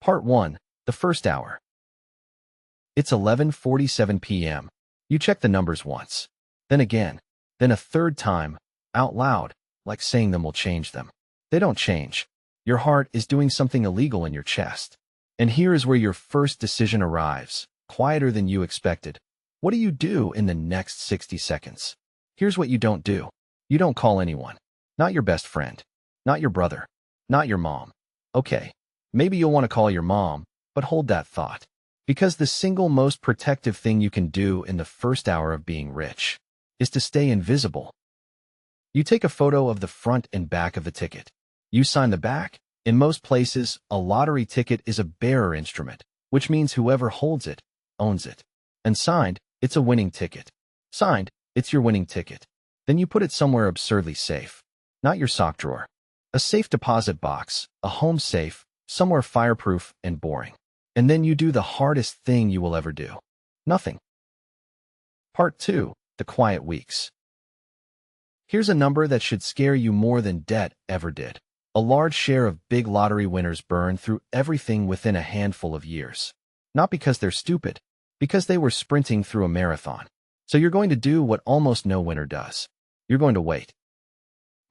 Part 1. The first hour. It's 11:47 p.m. You check the numbers once, then again, then a third time, out loud, like saying them will change them. They don't change. Your heart is doing something illegal in your chest. And here is where your first decision arrives, quieter than you expected. What do you do in the next 60 seconds? Here's what you don't do. You don't call anyone. Not your best friend. Not your brother. Not your mom. Okay, maybe you'll want to call your mom, but hold that thought. Because the single most protective thing you can do in the first hour of being rich is to stay invisible. You take a photo of the front and back of the ticket. You sign the back. In most places, a lottery ticket is a bearer instrument, which means whoever holds it, owns it. And signed, it's a winning ticket. Signed, it's your winning ticket. Then you put it somewhere absurdly safe. Not your sock drawer. A safe deposit box, a home safe, somewhere fireproof and boring. And then you do the hardest thing you will ever do. Nothing. Part 2. The quiet weeks. Here's a number that should scare you more than debt ever did. A large share of big lottery winners burn through everything within a handful of years. Not because they're stupid, because they were sprinting through a marathon. So you're going to do what almost no winner does. You're going to wait.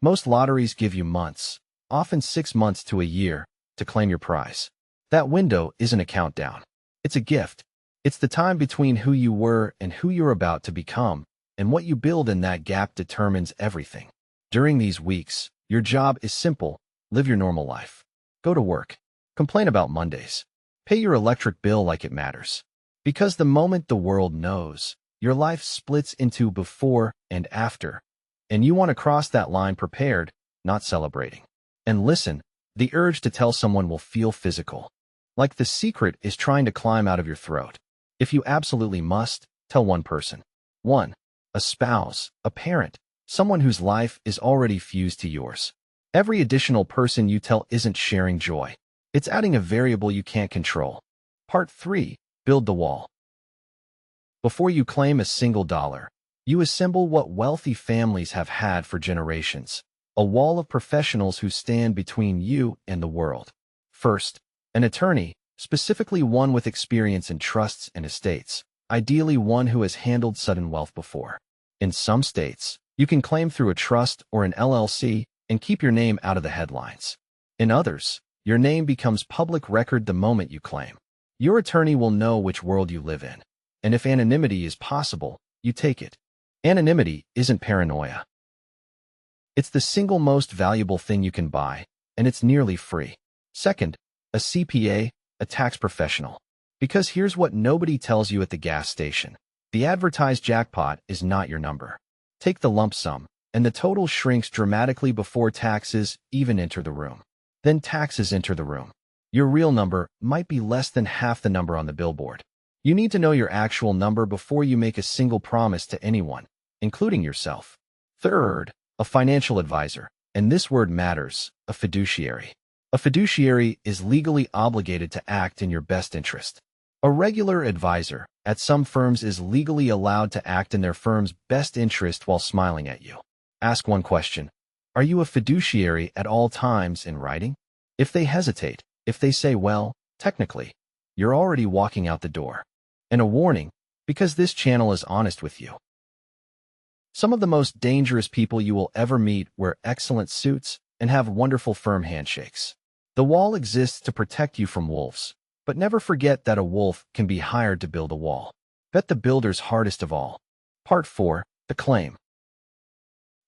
Most lotteries give you months, often 6 months to a year, to claim your prize. That window isn't a countdown. It's a gift. It's the time between who you were and who you're about to become, and what you build in that gap determines everything. During these weeks, your job is simple. Live your normal life. Go to work. Complain about Mondays. Pay your electric bill like it matters. Because the moment the world knows, your life splits into before and after, and you want to cross that line prepared, not celebrating. And listen, the urge to tell someone will feel physical. Like the secret is trying to climb out of your throat. If you absolutely must, tell one person. One, a spouse, a parent, someone whose life is already fused to yours. Every additional person you tell isn't sharing joy. It's adding a variable you can't control. Part 3. Build the wall. Before you claim a single dollar, you assemble what wealthy families have had for generations. A wall of professionals who stand between you and the world. First, an attorney, specifically one with experience in trusts and estates, ideally one who has handled sudden wealth before. In some states, you can claim through a trust or an LLC and keep your name out of the headlines. In others, your name becomes public record the moment you claim. Your attorney will know which world you live in, and if anonymity is possible, you take it. Anonymity isn't paranoia. It's the single most valuable thing you can buy, and it's nearly free. Second, a CPA, a tax professional. Because here's what nobody tells you at the gas station. The advertised jackpot is not your number. Take the lump sum, and the total shrinks dramatically before taxes even enter the room. Then taxes enter the room. Your real number might be less than half the number on the billboard. You need to know your actual number before you make a single promise to anyone, including yourself. Third, a financial advisor, and this word matters, a fiduciary. A fiduciary is legally obligated to act in your best interest. A regular advisor, at some firms, is legally allowed to act in their firm's best interest while smiling at you. Ask one question. Are you a fiduciary at all times in writing? If they hesitate, if they say, well, technically, you're already walking out the door. And a warning, because this channel is honest with you. Some of the most dangerous people you will ever meet wear excellent suits and have wonderful firm handshakes. The wall exists to protect you from wolves, but never forget that a wolf can be hired to build a wall. Bet the builder's hardest of all. Part 4. The claim.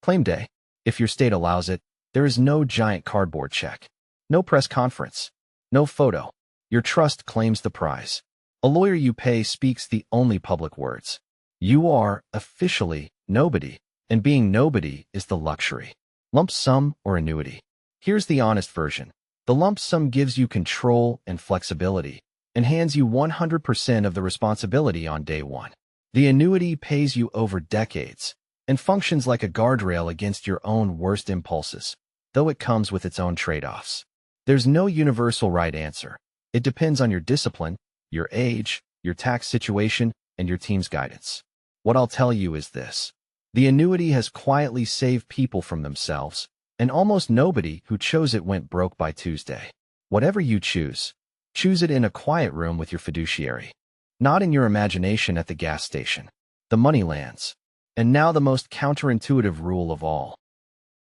Claim day. If your state allows it, there is no giant cardboard check. No press conference. No photo. Your trust claims the prize. A lawyer you pay speaks the only public words. You are, officially, nobody, and being nobody is the luxury. Lump sum or annuity. Here's the honest version. The lump sum gives you control and flexibility, and hands you 100% of the responsibility on day one. The annuity pays you over decades, and functions like a guardrail against your own worst impulses, though it comes with its own trade-offs. There's no universal right answer. It depends on your discipline, your age, your tax situation, and your team's guidance. What I'll tell you is this. The annuity has quietly saved people from themselves, and almost nobody who chose it went broke by Tuesday. Whatever you choose, Choose it in a quiet room with your fiduciary, not in your imagination at the gas station. The money lands. And now the most counterintuitive rule of all.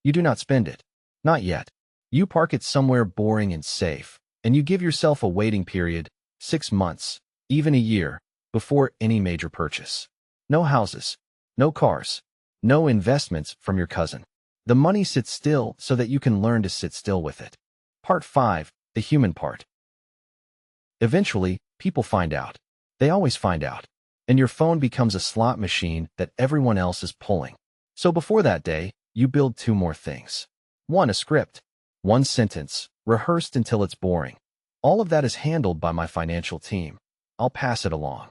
You do not spend it. Not yet. You park it somewhere boring and safe, and you give yourself a waiting period, 6 months, even a year, before any major purchase. No houses, no cars, no investments from your cousin. The money sits still so that you can learn to sit still with it. Part 5, the human part. Eventually, people find out. They always find out. And your phone becomes a slot machine that everyone else is pulling. So before that day, you build 2 more things. 1, a script. 1 sentence, rehearsed until it's boring. All of that is handled by my financial team. I'll pass it along.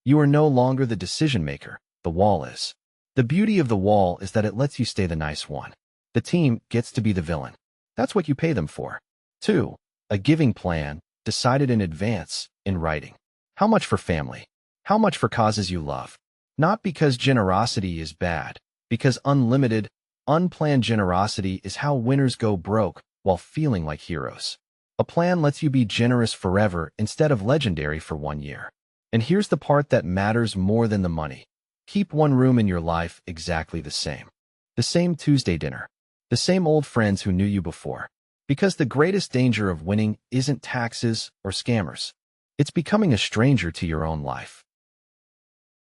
You are no longer the decision maker. The wall is. The beauty of the wall is that it lets you stay the nice one. The team gets to be the villain. That's what you pay them for. 2, a giving plan, decided in advance, in writing. How much for family? How much for causes you love? Not because generosity is bad, because unlimited, unplanned generosity is how winners go broke while feeling like heroes. A plan lets you be generous forever instead of legendary for 1 year. And here's the part that matters more than the money. Keep 1 room in your life exactly the same. The same Tuesday dinner. The same old friends who knew you before. Because the greatest danger of winning isn't taxes or scammers. It's becoming a stranger to your own life.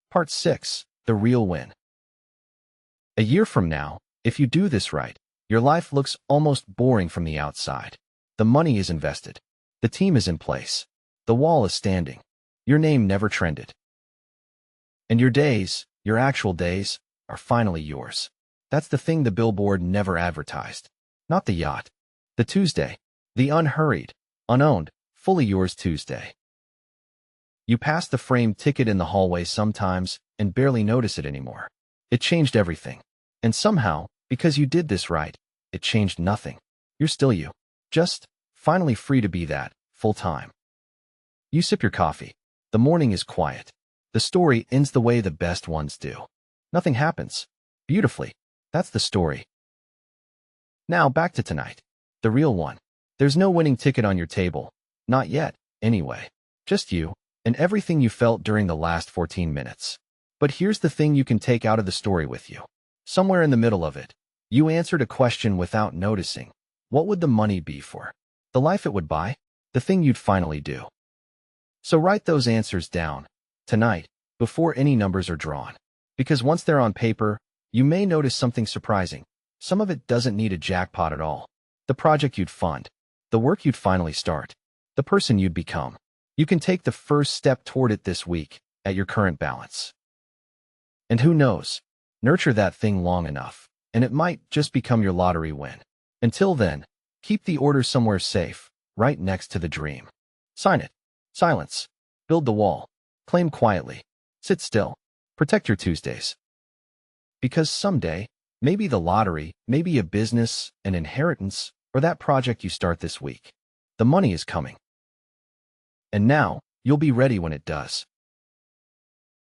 Part 6, the real win. A year from now, if you do this right, your life looks almost boring from the outside. The money is invested. The team is in place. The wall is standing. Your name never trended. And your days, your actual days, are finally yours. That's the thing the billboard never advertised. Not the yacht. The Tuesday. The unhurried, unowned, fully yours Tuesday. You pass the framed ticket in the hallway sometimes and barely notice it anymore. It changed everything. And somehow, because you did this right, it changed nothing. You're still you. Just finally free to be that, full time. You sip your coffee. The morning is quiet. The story ends the way the best ones do. Nothing happens. Beautifully. That's the story. Now back to tonight. The real one. There's no winning ticket on your table. Not yet, anyway. Just you, and everything you felt during the last 14 minutes. But here's the thing you can take out of the story with you. Somewhere in the middle of it, you answered a question without noticing. What would the money be for? The life it would buy? The thing you'd finally do. So write those answers down, tonight, before any numbers are drawn. Because once they're on paper, you may notice something surprising. Some of it doesn't need a jackpot at all. The project you'd fund. The work you'd finally start. The person you'd become. You can take the first step toward it this week, at your current balance. And who knows? Nurture that thing long enough, and it might just become your lottery win. Until then, keep the order somewhere safe, right next to the dream. Sign it. Silence. Build the wall. Claim quietly. Sit still. Protect your Tuesdays. Because someday, maybe the lottery, maybe a business, an inheritance, or that project you start this week. The money is coming. And now, you'll be ready when it does.